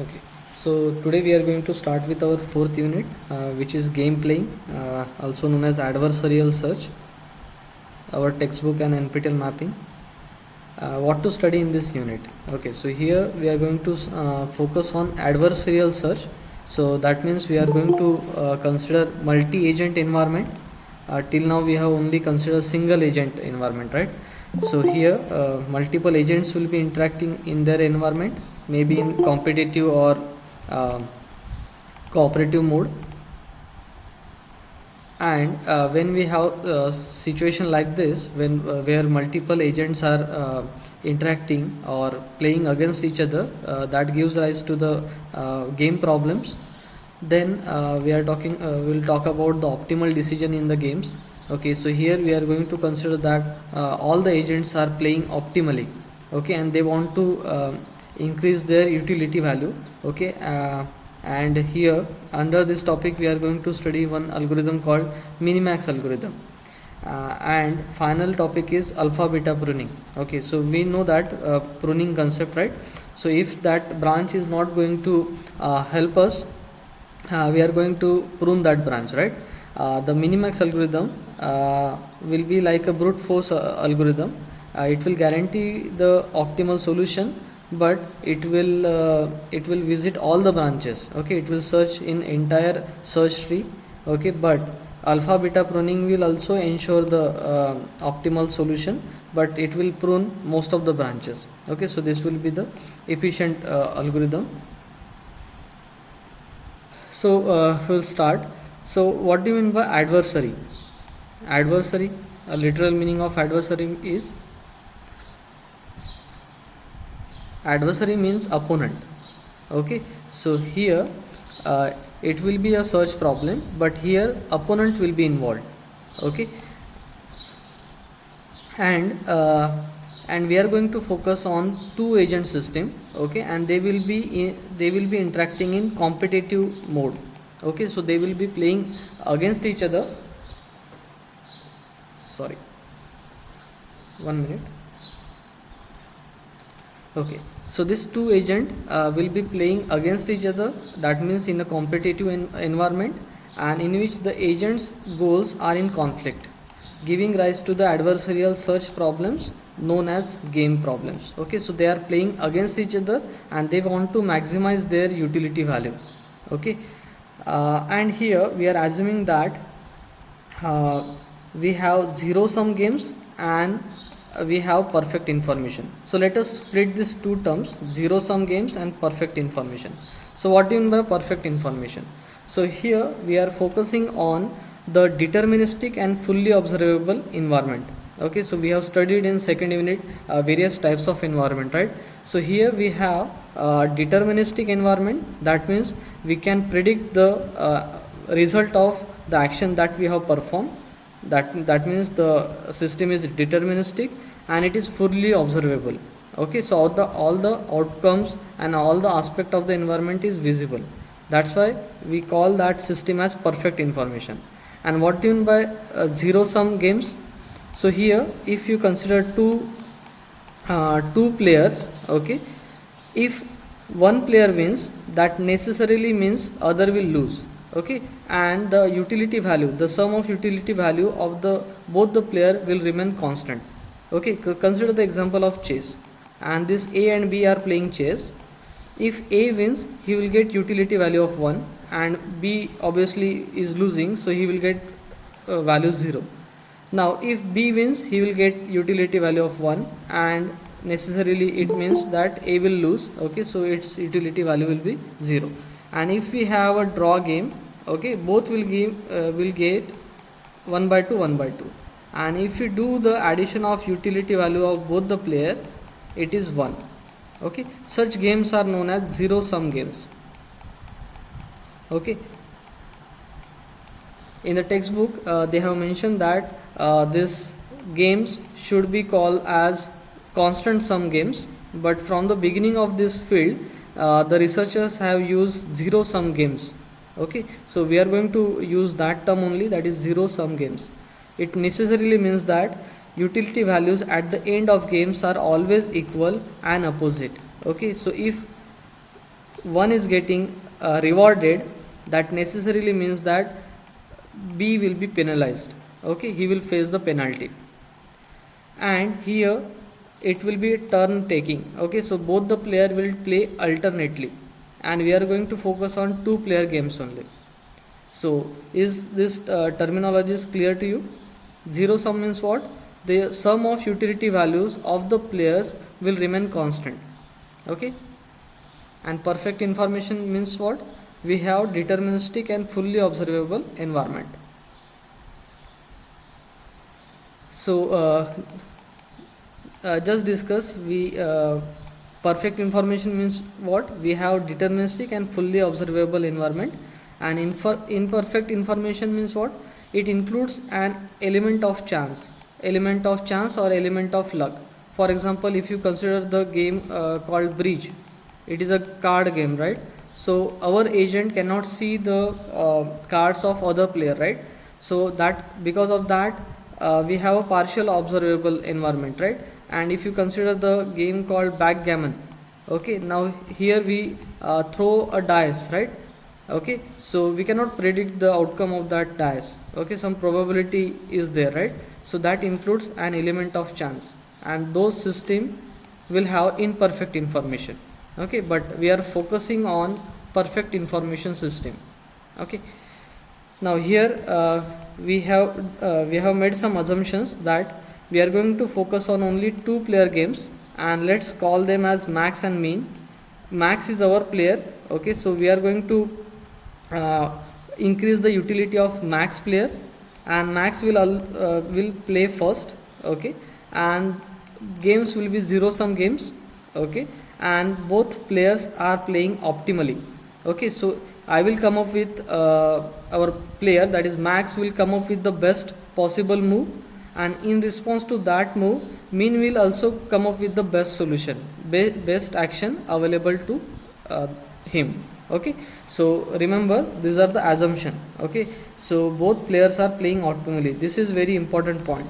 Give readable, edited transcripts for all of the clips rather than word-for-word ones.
Okay, so today we are going to start with our fourth unit, which is game playing, also known as adversarial search, our textbook and NPTEL mapping. What to study in this unit? Okay, so here we are going to focus on adversarial search. So that means we are going to consider multi-agent environment. Till now we have only considered single agent environment, right? So here multiple agents will be interacting in their environment, maybe in competitive or uh, cooperative mode. And when we have a situation like this, when where multiple agents are interacting or playing against each other, that gives rise to the game problems. Then we'll talk about the optimal decision in the games. Okay, so here we are going to consider that all the agents are playing optimally. Okay, and they want to increase their utility value. Okay, and here under this topic we are going to study one algorithm called minimax algorithm. And final topic is alpha beta pruning. Okay, so we know that pruning concept, right? So if that branch is not going to help us, we are going to prune that branch, right? The minimax algorithm will be like a brute force algorithm. It will guarantee the optimal solution, but it will visit all the branches. Okay, it will search in entire search tree. Okay, but alpha beta pruning will also ensure the optimal solution, but it will prune most of the branches. Okay, so this will be the efficient algorithm. So we'll start. So what do you mean by adversary? Adversary, a literal meaning of adversary is, adversary means opponent. Okay, so here it will be a search problem, but here opponent will be involved. Okay, and we are going to focus on two agent system. Okay, and they will be interacting in competitive mode. Okay, so they will be playing against each other. Sorry, 1 minute. Okay, so this two agent will be playing against each other. That means in a competitive environment, and in which the agents goals are in conflict, giving rise to the adversarial search problems known as game problems. Okay, so they are playing against each other and they want to maximize their utility value. Okay, and here we are assuming that we have zero sum games and we have perfect information. So let us split these two terms, zero sum games and perfect information. So what do you mean by perfect information? So here we are focusing on the deterministic and fully observable environment. Okay, so we have studied in second unit various types of environment, right? So here we have deterministic environment. That means we can predict the result of the action that we have performed. That means the system is deterministic and it is fully observable. Okay, so all the outcomes and all the aspect of the environment is visible. That's why we call that system as perfect information. And what do you mean by zero sum games? So here if you consider two players, okay, if one player wins, that necessarily means other will lose. Okay, and the utility value, the sum of utility value of the both the player will remain constant. Okay, consider the example of chess, and this A and B are playing chess. If A wins, he will get utility value of 1, and B obviously is losing, so he will get value 0. Now if B wins, he will get utility value of 1, and necessarily it means that A will lose. Okay, so its utility value will be 0. And if we have a draw game, okay, both will get 1 by 2, 1 by 2. And if you do the addition of utility value of both the player, it is 1. Okay, such games are known as zero sum games. Okay, in the textbook they have mentioned that these games should be called as constant sum games, but from the beginning of this field the researchers have used zero sum games. Okay, so we are going to use that term only, that is zero sum games. It necessarily means that utility values at the end of games are always equal and opposite. Okay, so if one is getting rewarded, that necessarily means that B will be penalized. Okay, he will face the penalty. And here it will be a turn taking. Okay, so both the player will play alternately, and we are going to focus on two player games only. So is this terminology is clear to you? Zero sum means what? The sum of utility values of the players will remain constant. Okay, and perfect information means what? We have deterministic and fully observable environment. So just discuss, we perfect information means what? We have deterministic and fully observable environment. And imperfect information means what? It includes an element of chance or element of luck. For example, if you consider the game called bridge, it is a card game, right? So our agent cannot see the cards of other player, right? So that because of that we have a partial observable environment, right? And if you consider the game called backgammon, okay, now here we throw a dice, right? Okay, so we cannot predict the outcome of that dice. Okay, some probability is there, right? So that includes an element of chance, and those system will have imperfect information. Okay, but we are focusing on perfect information system. Okay, now here we have made some assumptions that we are going to focus on only two player games, and let's call them as max and min. Max is our player. Okay, so we are going to increase the utility of max player, and max will play first. Okay, and games will be zero sum games. Okay, and both players are playing optimally. Okay, so I will come up with our player, that is max, will come up with the best possible move, and in response to that move, min will also come up with the best solution, best action available to him. Okay, so remember, these are the assumption. Okay, so both players are playing optimally. This is very important point.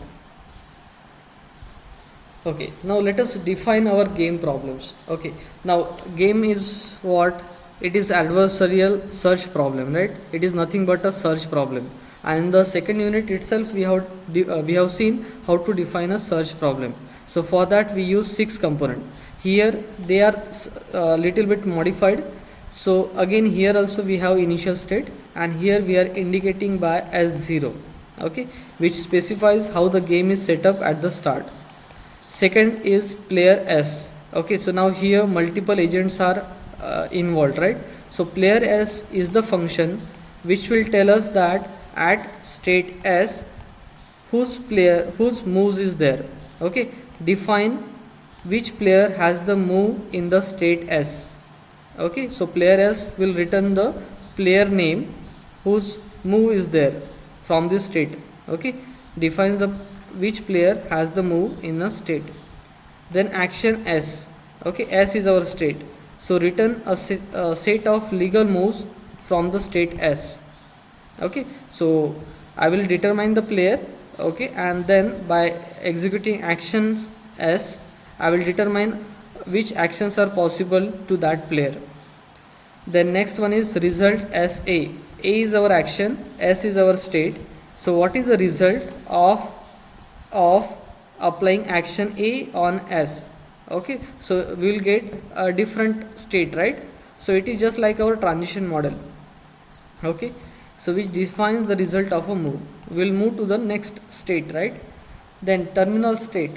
Okay, now let us define our game problems. Okay, now game is what? It is adversarial search problem, right? It is nothing but a search problem. And in the second unit itself, we have seen how to define a search problem. So for that we use 6 component. Here they are little bit modified. So again here also we have initial state, and here we are indicating by S0. Okay, which specifies how the game is set up at the start. Second is player S. Okay, so now here multiple agents are involved, right? So player S is the function which will tell us that at state S whose moves is there. Okay, define which player has the move in the state S. Okay, so player S will return the player name whose move is there from this state. Okay, defines the which player has the move in a state. Then action S. Okay, S is our state, so return a set of legal moves from the state S. Okay, so I will determine the player. Okay, and then by executing actions S, I will determine which actions are possible to that player. Then next one is result SA. A is our action, S is our state. So what is the result of applying action A on S? Okay, so we will get a different state, right? So it is just like our transition model. Okay, so which defines the result of a move. We will move to the next state, right? Then terminal state,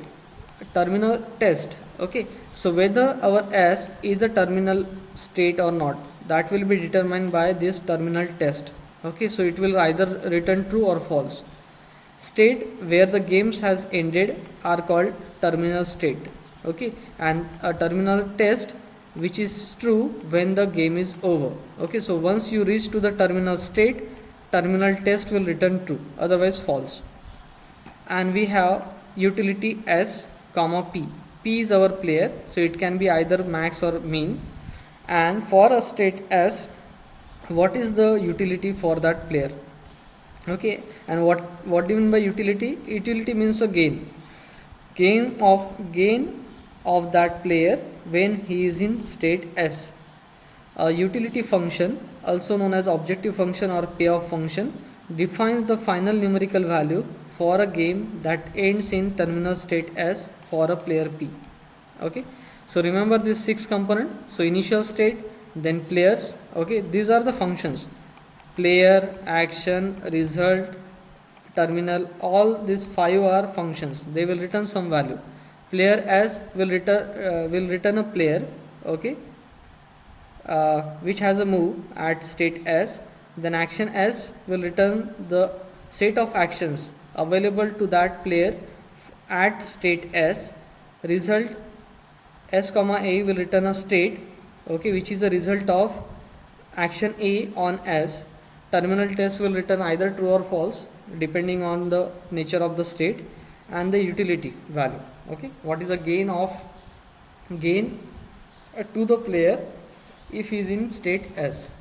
terminal test. Okay, so whether our S is a terminal state or not, that will be determined by this terminal test. Okay, so it will either return true or false. State where the games has ended are called terminal state. Okay, and a terminal test which is true when the game is over. Okay, so once you reach to the terminal state, terminal test will return true, otherwise false. And we have utility S comma P. P is our player, so it can be either max or min. And for a state S, what is the utility for that player? Okay, and what do you mean by utility? Utility means a gain of that player when he is in state S. A utility function, also known as objective function or payoff function, defines the final numerical value for a game that ends in terminal state S for a player P. Okay, so remember this 6 component. So initial state, then players. Okay, these are the functions: player, action, result, terminal. All these 5 are functions. They will return some value. Player S will return a player. Okay, which has a move at state S. Then action S will return the set of actions available to that player at state S. Result S comma A will return a state, okay, which is the result of action A on S. Terminal test will return either true or false depending on the nature of the state, and the utility value. Okay, what is the gain to the player if he is in state S.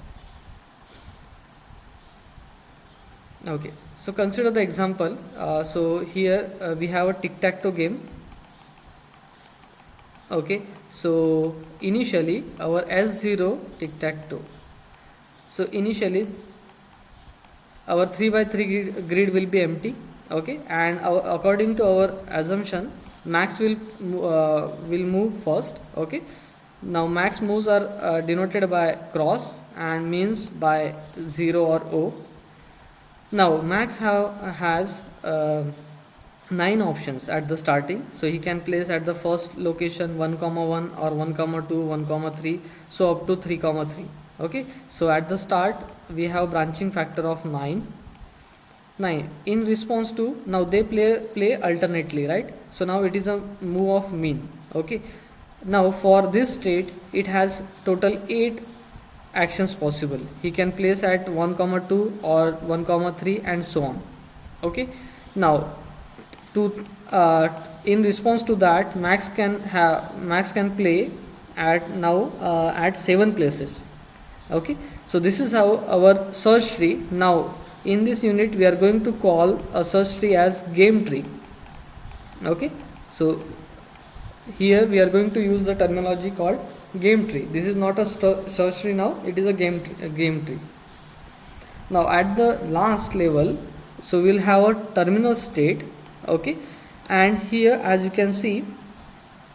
Okay, so consider the example. So here we have a tic-tac-toe game. Okay, so initially our S0 tic-tac-toe. So initially our 3x3 grid will be empty. Okay, and according to our assumption, max will move first. Okay, now max moves are denoted by cross and means by 0 or O. Now max has 9 options at the starting, so he can place at the first location 1, 1 or 1, 2, 1, 3, so up to 3, 3. Okay, so at the start we have branching factor of 9. In response to, now they play alternately, right? So now it is a move of mean. Okay, now for this state it has total 8 actions possible. He can place at 1, 2 or 1, 3 and so on. Okay, now in response to that, max can play at 7 places. Okay, so this is how our search tree. Now in this unit we are going to call a search tree as game tree. Okay, so here we are going to use the terminology called game tree. This is not a search tree now, it is a game tree. Now at the last level, so we'll have a terminal state. Okay, and here as you can see,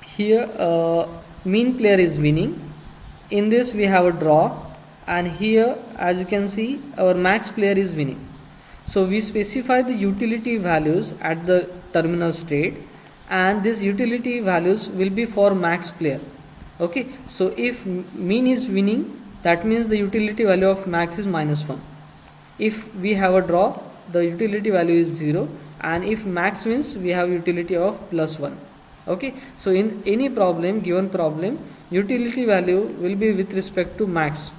here mean player is winning. In this we have a draw, and here as you can see our max player is winning. So we specify the utility values at the terminal state, and these utility values will be for max player. Okay, so if mean is winning, that means the utility value of max is -1. If we have a draw, the utility value is 0, and if max wins, we have utility of +1. Okay, so in any given problem, utility value will be with respect to max.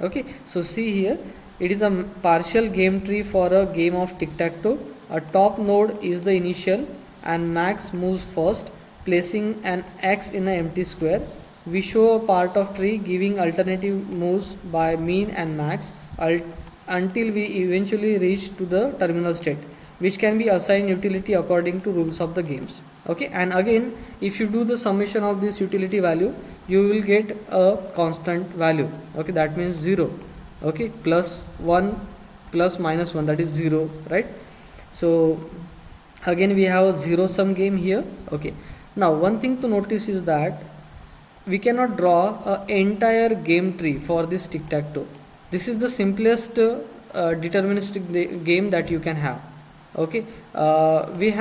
Okay, so see here, it is a partial game tree for a game of tic-tac-toe. A top node is the initial, and max moves first, placing an X in an empty square. We show a part of tree giving alternative moves by mean and max until we eventually reach to the terminal state, which can be assigned utility according to rules of the games. Okay, and again if you do the summation of this utility value, you will get a constant value. Okay, that means 0. Okay, +1 plus -1, that is 0, right? So again we have a zero sum game here. Okay, now one thing to notice is that we cannot draw an entire game tree for this tic-tac-toe. This is the simplest deterministic game that you can have. Okay, we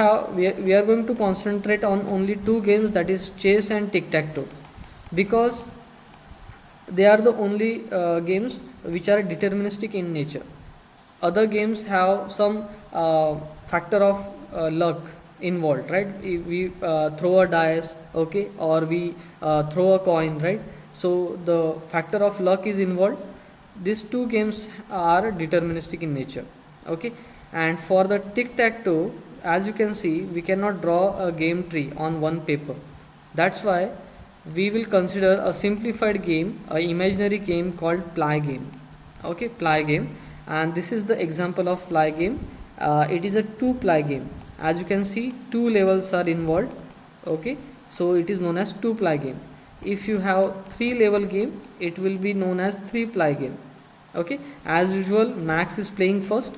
are going to concentrate on only 2 games, that is chess and tic-tac-toe, because they are the only games which are deterministic in nature. Other games have some factor of luck involved, right? If we throw a dice, okay, or we throw a coin, right? So the factor of luck is involved. These 2 games are deterministic in nature. Okay, and for the tic-tac-toe, as you can see, we cannot draw a game tree on one paper. That's why we will consider a simplified game, a imaginary game called ply game. Okay, ply game, and this is the example of ply game. It is a 2 ply game. As you can see, 2 levels are involved. Okay, so it is known as 2 ply game. if you have 3 level game, it will be known as 3 ply game. Okay, as usual, max is playing first.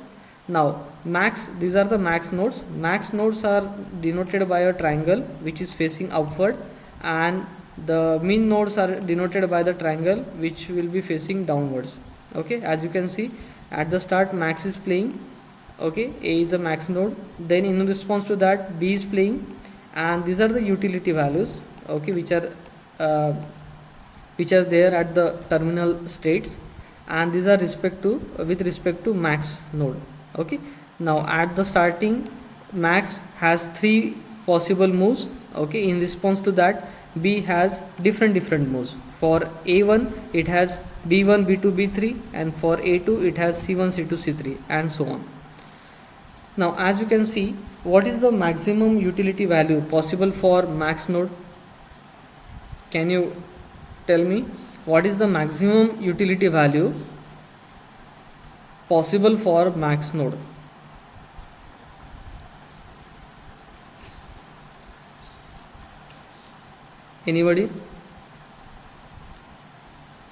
Now max, these are the max nodes. Max nodes are denoted by a triangle which is facing upward, and the min nodes are denoted by the triangle which will be facing downwards. Okay, as you can see, at the start max is playing. Okay, A is a max node, then in response to that B is playing, and these are the utility values, okay, uh, which are there at the terminal states, and these are with respect to max node. Okay, now at the starting, max has 3 possible moves. Okay, in response to that B has different moves. For A1 it has B1 B2 B3, and for A2 it has C1 C2 C3, and so on. Now as you can see, what is the maximum utility value possible for max node? Can you tell me what is the maximum utility value possible for max node? Anybody?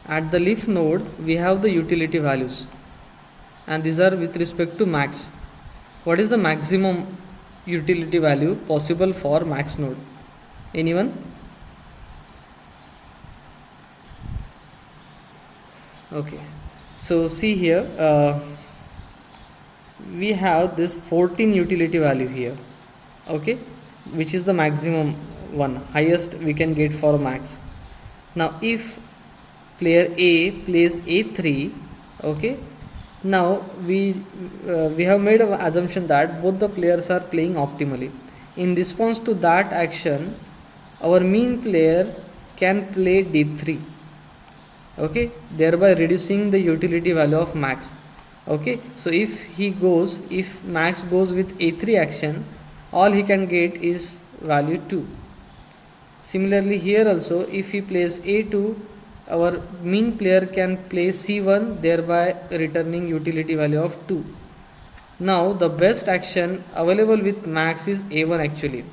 At the leaf node we have the utility values, and these are with respect to max. What is the maximum utility value possible for max node? Anyone? Okay, so see here, we have this 14 utility value here. Okay, which is the maximum one, highest we can get for max. Now if player A plays A3, okay, now we have made an assumption that both the players are playing optimally. In response to that action, our mean player can play D3, okay, thereby reducing the utility value of max. Okay, so if max goes with A3 action, all he can get is value 2. Similarly here also, if he plays A2, our mean player can play C1, thereby returning utility value of 2. Now the best action available with max is A1 actually.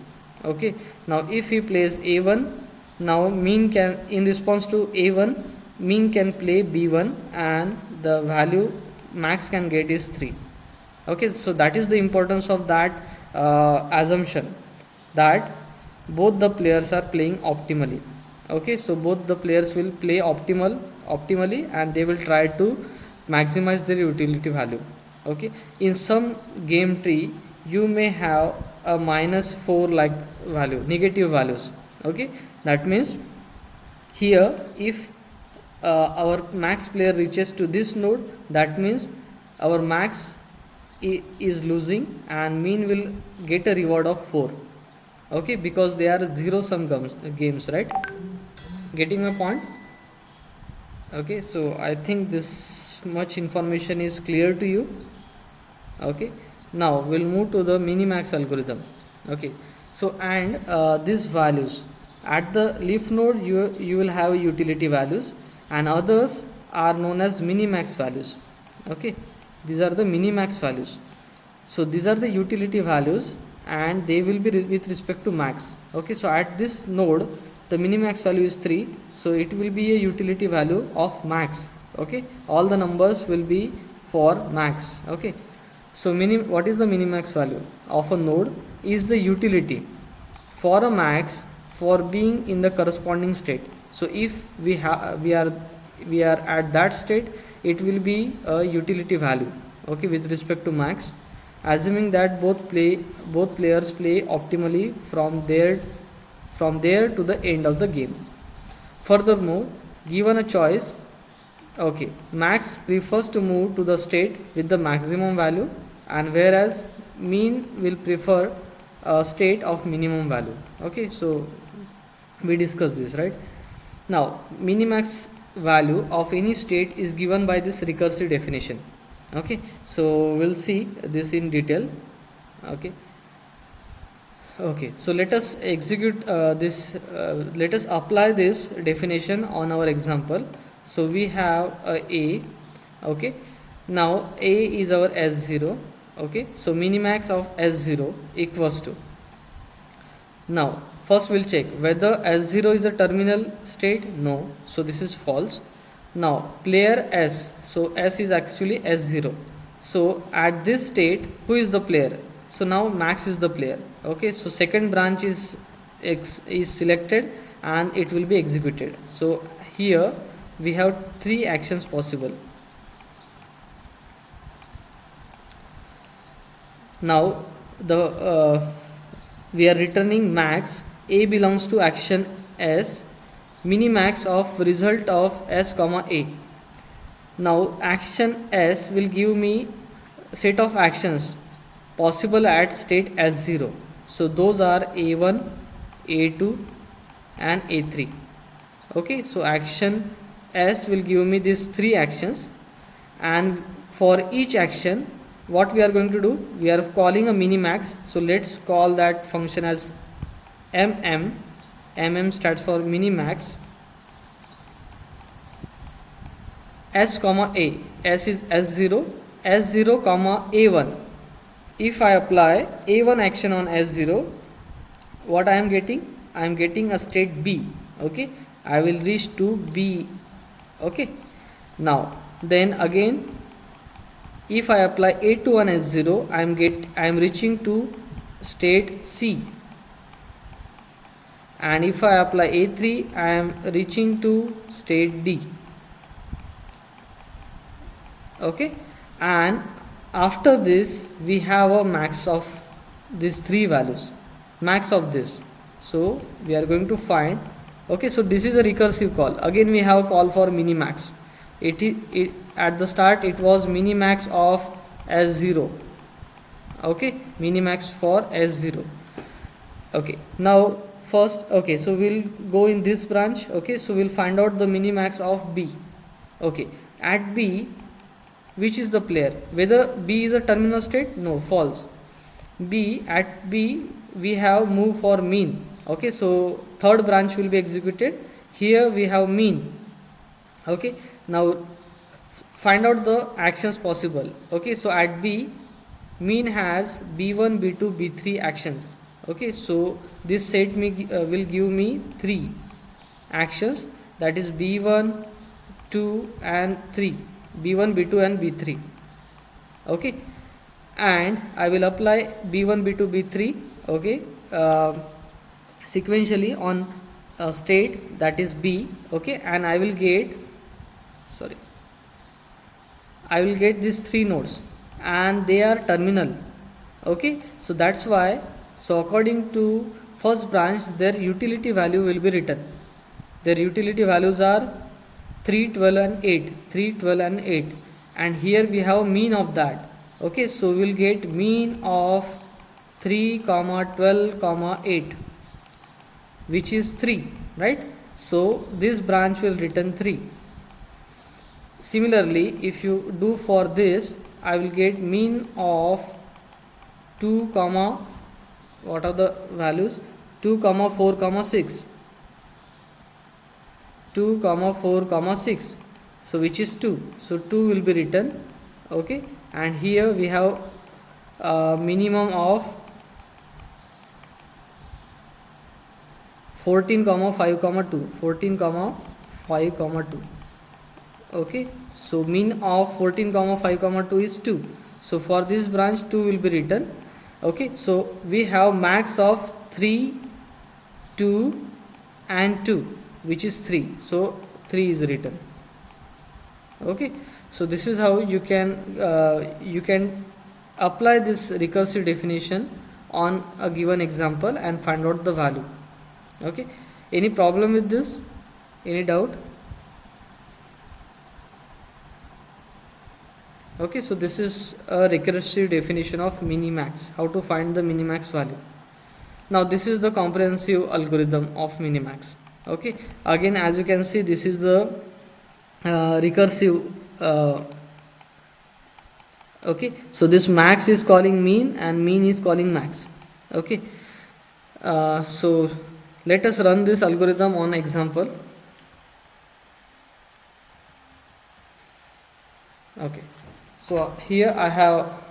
Okay, now if he plays A1, now mean can, in response to A1, mean can play B1, and the value max can get is 3. Okay, so that is the importance of that assumption, that both the players are playing optimally. Okay, so both the players will play optimally, and they will try to maximize their utility value. Okay, in some game tree you may have a -4 like value, negative values. Okay, that means here if our max player reaches to this node, that means our max is losing and mean will get a reward of 4. Okay, because they are zero sum games, right? Getting my point? Okay, so I think this much information is clear to you. Okay, now we'll move to the minimax algorithm. Okay, so and these values at the leaf node, you will have utility values, and others are known as minimax values. Okay, these are the minimax values. So these are the utility values, and they will be with respect to max. Okay, so at this node the minimax value is 3, so it will be a utility value of max. Okay, all the numbers will be for max. Okay, so what is the minimax value of a node is the utility for a max for being in the corresponding state. So if we are at that state, it will be a utility value, okay, with respect to max, assuming that both players play optimally from there to the end of the game. Furthermore, given a choice, okay, max prefers to move to the state with the maximum value, and whereas mean will prefer a state of minimum value. Okay, so we discussed this, right? Now minimax value of any state is given by this recursive definition. Okay, so we'll see this in detail. Okay, so let us execute let us apply this definition on our example. So we have a, okay, now a is our S0. Okay, so minimax of S0 equals to, now first we'll check whether S0 is a terminal state. No, so this is false. Now player S, so S is actually S0, so at this state who is the player? So now Max is the player. Okay, so second branch is selected and it will be executed. So here we have three actions possible. Now the we are returning Max. A belongs to action S, minimax of result of S comma A. Now action S will give me set of actions possible at state S0. So those are A1, A2 and A3. Okay, so action S will give me these three actions, and for each action what we are going to do, we are calling a minimax. So let's call that function as mm stands for minimax. S comma A, S is S0, S0 comma A1. If I apply A1 action on S0, what I am getting? I am getting a state B. Okay, I will reach to B. Okay, now then again if I apply A2 on S0, I am reaching to state C, and if I apply A3, I am reaching to state D. Okay, and after this we have a max of these three values, max of this. So we are going to find. Okay, so this is a recursive call. Again we have call for minimax. It at the start it was minimax of S0. Okay, minimax for S0. Okay, now first, okay, so we'll go in this branch. Okay, so we'll find out the minimax of B. Okay, at B, which is the player? Whether B is a terminal state? No, false. B, at B we have move for mean. Okay, so third branch will be executed. Here we have mean. Okay, now find out the actions possible. Okay, so at B, mean has B1, B2, B3 actions. Okay, so this set will give me three actions, that is B1, 2 and 3, B1, B2 and B3. Okay, and I will apply B1, B2, B3. Okay, sequentially on a state that is B. Okay, and I will get these three nodes and they are terminal. Okay, so that's why, so according to first branch their utility value will be written. Their utility values are 3, 12 and 8, 3, 12 and 8, and here we have mean of that. Okay, so we'll get mean of 3, 12, 8, which is 3, right? So this branch will return 3. Similarly, if you do for this, I will get mean of 2, what are the values? 2, 4, 6. 2, 4, 6. So which is 2. So 2 will be written. Okay, and here we have minimum of 14, 5, 2. 14, 5, 2. Okay, so mean of 14, 5, 2 is 2. So for this branch 2 will be written. Okay, so we have max of 3, 2 and 2, which is 3. So 3 is written. Okay, so this is how you can apply this recursive definition on a given example and find out the value. Okay, any problem with this? Any doubt? Okay, so this is a recursive definition of minimax, how to find the minimax value. Now this is the comprehensive algorithm of minimax. Okay, again as you can see, this is the recursive. Okay, so this max is calling mean and mean is calling max. Okay, so let us run this algorithm on example. Okay, so here I have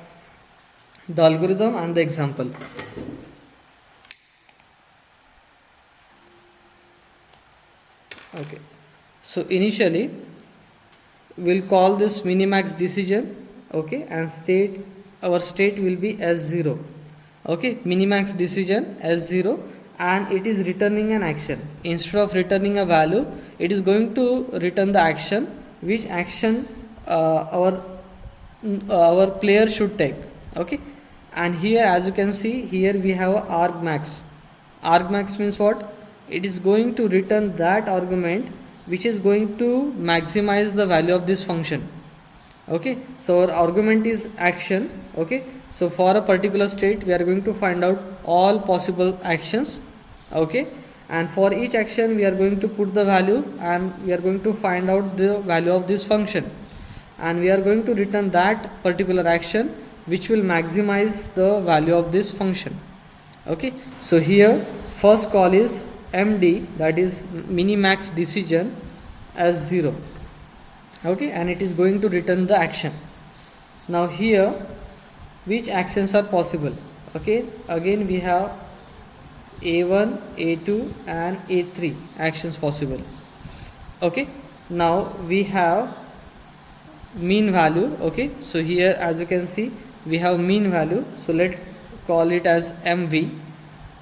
the algorithm and the example. So initially we'll call this minimax decision, okay, and our state will be s0, okay, minimax decision s0, and it is returning an action. Instead of returning a value, it is going to return the action, which action our player should take, okay. And here, as you can see, here we have argmax. Argmax means what? It is going to return that argument which is going to maximize the value of this function, okay. So our argument is action, okay. So for a particular state we are going to find out all possible actions, okay, and for each action we are going to put the value and we are going to find out the value of this function, and we are going to return that particular action which will maximize the value of this function, okay. So here first call is md, that is minimax decision, as 0, okay, and it is going to return the action. Now here which actions are possible, okay, again we have a1, a2 and a3 actions possible, okay. Now we have mean value, okay. So here as you can see we have mean value, so let's call it as mv,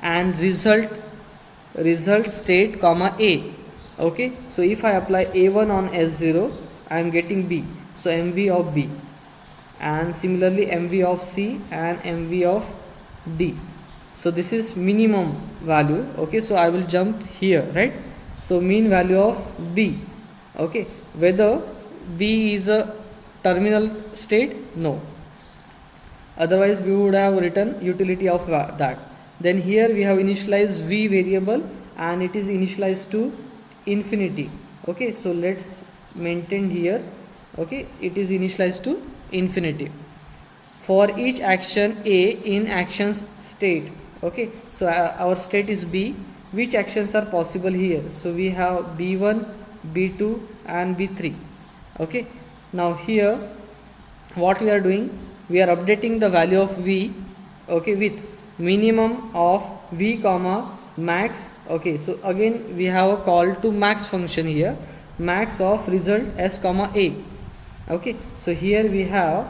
and result state comma a, okay. So if I apply a1 on s0, I am getting b, so mv of b, and similarly mv of c and mv of d. So this is minimum value, okay. So I will jump here, right. So mean value of b, okay, whether b is a terminal state, no, otherwise we would have written utility of that. Then here we have initialized v variable and it is initialized to infinity, okay. So let's maintain here, okay, it is initialized to infinity. For each action a in actions state, okay. So our state is b, which actions are possible here? So we have b1, b2 and b3, okay. Now here what we are doing, we are updating the value of v, okay, with minimum of v comma max, okay. So again we have a call to max function here, max of result s comma a, okay. So here we have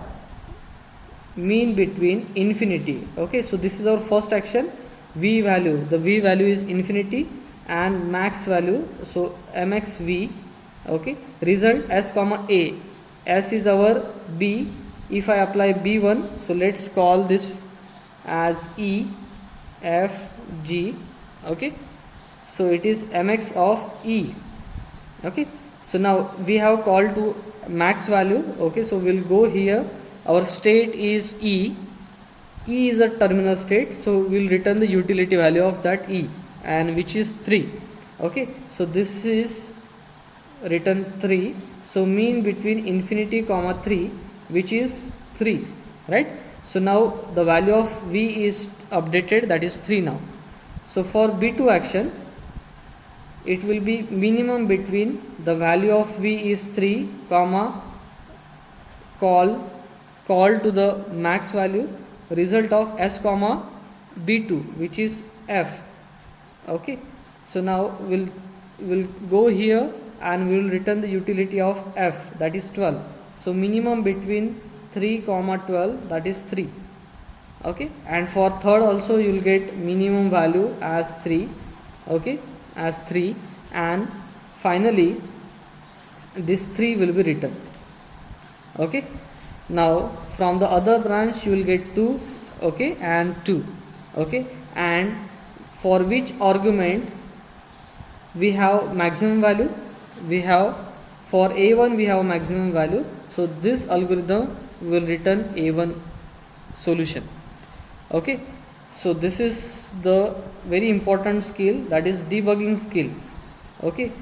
mean between infinity, okay. So this is our first action, v value, the v value is infinity, and max value, so mxv, okay, result s comma a, s is our b. If I apply b1, so let's call this as e, f, g, okay. So it is mx of e, okay. So now we have called to max value, okay. So we'll go here, our state is e is a terminal state, so we'll return the utility value of that e, and which is 3, okay. So this is return 3, so mean between infinity comma 3, which is 3, right. So now the value of v is updated, that is 3 now. So for b2 action, it will be minimum between the value of v is 3 comma call to the max value, result of s comma b2, which is f, okay. So now we'll go here and we will return the utility of f, that is 12. So minimum between 3 comma 12, that is 3, okay. And for third also you will get minimum value as 3, okay, as 3, and finally this 3 will be written, okay. Now from the other branch you will get 2, okay, and 2, okay. And for which argument we have maximum value, we have for a1 we have maximum value, so this algorithm will return a1 solution, okay. So this is the very important skill, that is debugging skill, okay.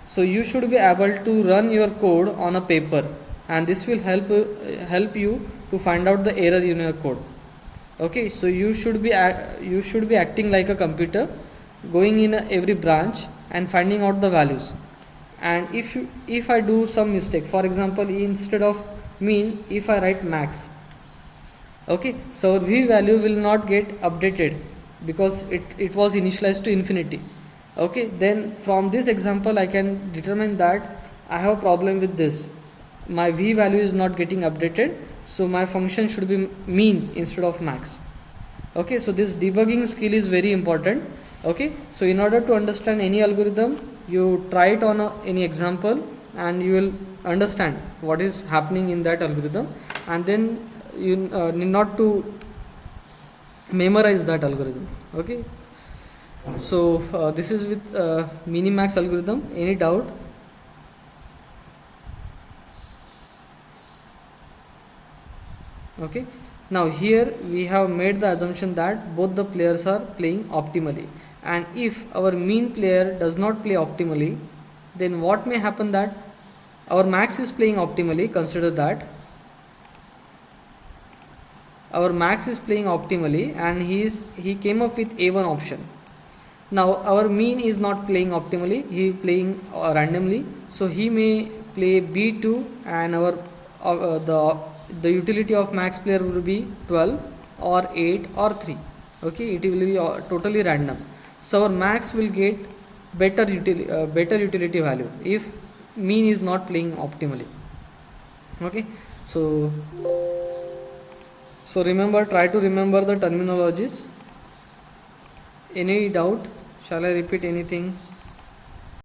So you should be able to run your code on a paper, and this will help you to find out the error in your code, okay. So you should be acting like a computer, going in every branch and finding out the values. And if I do some mistake, for example, instead of mean, if I write max, okay, so v value will not get updated because it was initialized to infinity, Okay, then from this example I can determine that I have a problem with this. My v value is not getting updated, so my function should be mean instead of max. Okay, so this debugging skill is very important. Okay, so in order to understand any algorithm, you try it on any example and you will understand what is happening in that algorithm, and then you need not to memorize that algorithm. Okay, so this is with minimax algorithm. Any doubt? Okay, now here we have made the assumption that both the players are playing optimally, and if our mean player does not play optimally, then what may happen that our max is playing optimally. Consider that our max is playing optimally and he came up with a1 option. Now our mean is not playing optimally, he is playing randomly, so he may play b2, and our the utility of max player will be 12 or 8 or 3. Okay, it will be totally random, so our max will get better utility value if mean is not playing optimally. Okay, so remember, try to remember the terminologies. Any doubt? Shall I repeat anything?